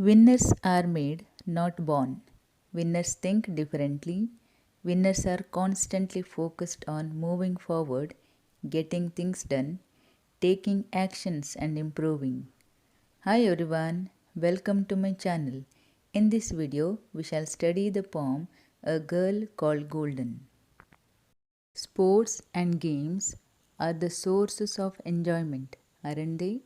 Winners are made, not born. Winners think differently. Winners are constantly focused on moving forward, getting things done, taking actions, and improving. Hi everyone, welcome to my channel. In this video, we shall study the poem A Girl Called Golden. Sports and games are the sources of enjoyment, aren't they?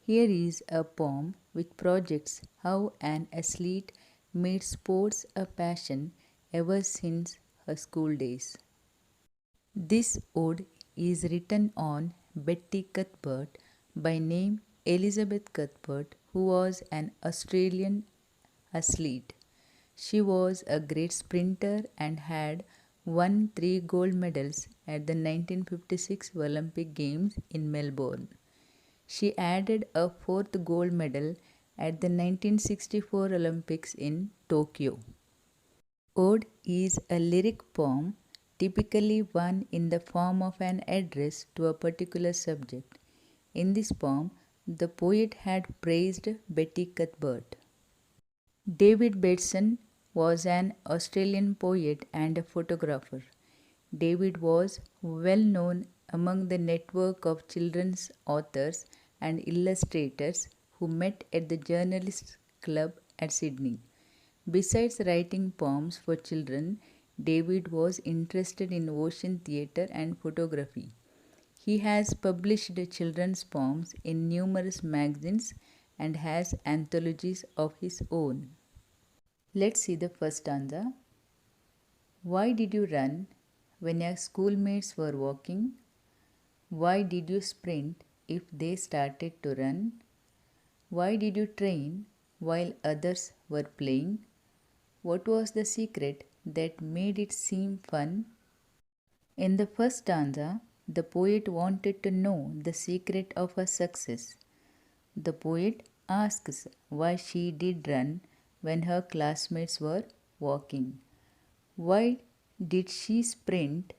Here is a poem which projects how an athlete made sports a passion ever since her school days. This ode is written on Betty Cuthbert, by name Elizabeth Cuthbert, who was an Australian athlete. She was a great sprinter and had won 3 gold medals at the 1956 Olympic Games in Melbourne. She added a fourth gold medal at the 1964 Olympics in Tokyo. Ode is a lyric poem, typically one in the form of an address to a particular subject. In this poem, the poet had praised Betty Cuthbert. David Bateson was an Australian poet and a photographer. David was well known among the network of children's authors and illustrators who met at the Journalists' Club at Sydney. Besides writing poems for children, David was interested in ocean theatre and photography. He has published children's poems in numerous magazines and has anthologies of his own. Let's see the first stanza. Why did you run when your schoolmates were walking? Why did you sprint if they started to run? Why did you train while others were playing? What was the secret that made it seem fun? In the first stanza, the poet wanted to know the secret of her success. The poet asks why she did run when her classmates were walking. Why did she sprint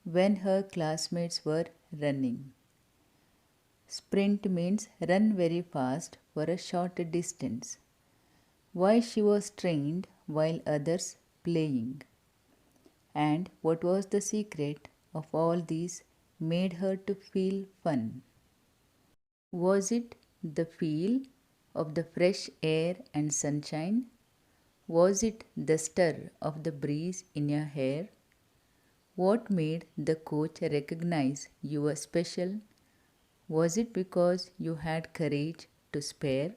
when her classmates were running? Sprint means run very fast for a short distance. Why she was trained while others playing? And what was the secret of all these made her to feel fun? Was it the feel of the fresh air and sunshine? Was it the stir of the breeze in your hair? What made the coach recognize you were special? Was it because you had courage to spare?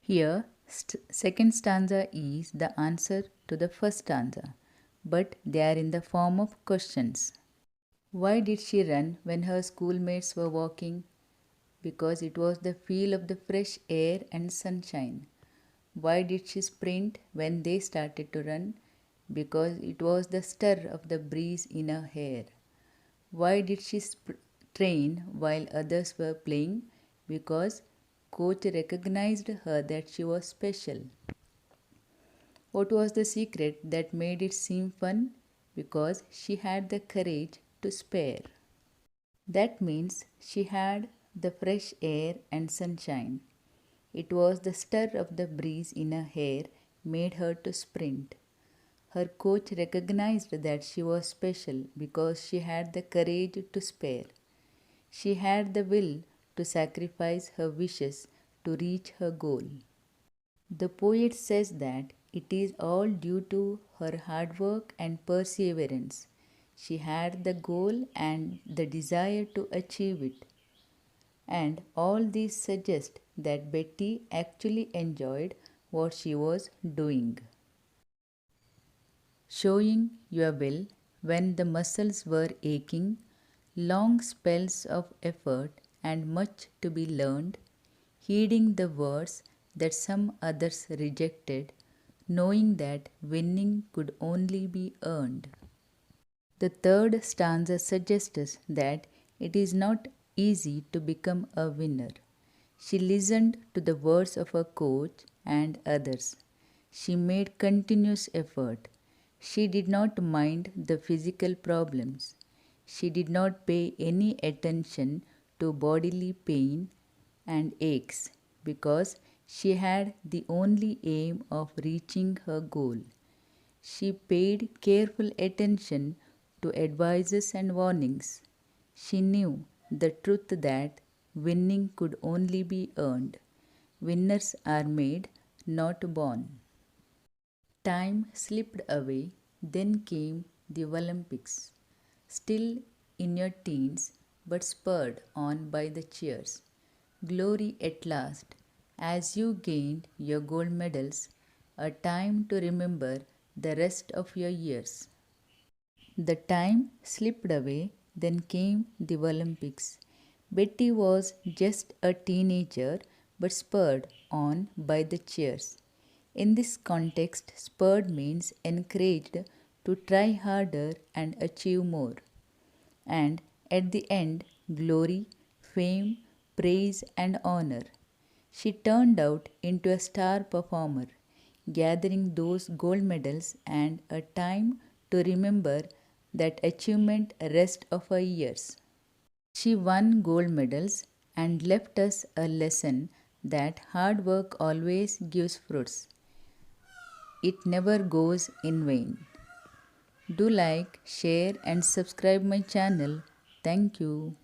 Here, second stanza is the answer to the first stanza, but they are in the form of questions. Why did she run when her schoolmates were walking? Because it was the feel of the fresh air and sunshine. Why did she sprint when they started to run? Because it was the stir of the breeze in her hair. Why did she train while others were playing? Because coach recognized her that she was special. What was the secret that made it seem fun? Because she had the courage to spare. That means she had the fresh air and sunshine. It was the stir of the breeze in her hair made her to sprint. Her coach recognized that she was special because she had the courage to spare. She had the will to sacrifice her wishes to reach her goal. The poet says that it is all due to her hard work and perseverance. She had the goal and the desire to achieve it. And all these suggest that Betty actually enjoyed what she was doing. Showing your will when the muscles were aching, long spells of effort and much to be learned, heeding the words that some others rejected, knowing that winning could only be earned. The third stanza suggests that it is not easy to become a winner. She listened to the words of her coach and others. She made continuous effort. She did not mind the physical problems. She did not pay any attention to bodily pain and aches because She had the only aim of reaching her goal. She paid careful attention to advices and warnings. She knew the truth that winning could only be earned. Winners are made, not born. Time slipped away, then came the Olympics. Still in your teens, but spurred on by the cheers. Glory at last, as you gained your gold medals, a time to remember the rest of your years. The time slipped away, then came the Olympics. Betty was just a teenager but spurred on by the cheers. In this context, spurred means encouraged to try harder and achieve more. And at the end, glory, fame, praise, and honor. She turned out into a star performer, gathering those gold medals and a time to remember that achievement rest of her years. She won gold medals and left us a lesson that hard work always gives fruits. It never goes in vain. Do like, share and subscribe my channel. Thank you.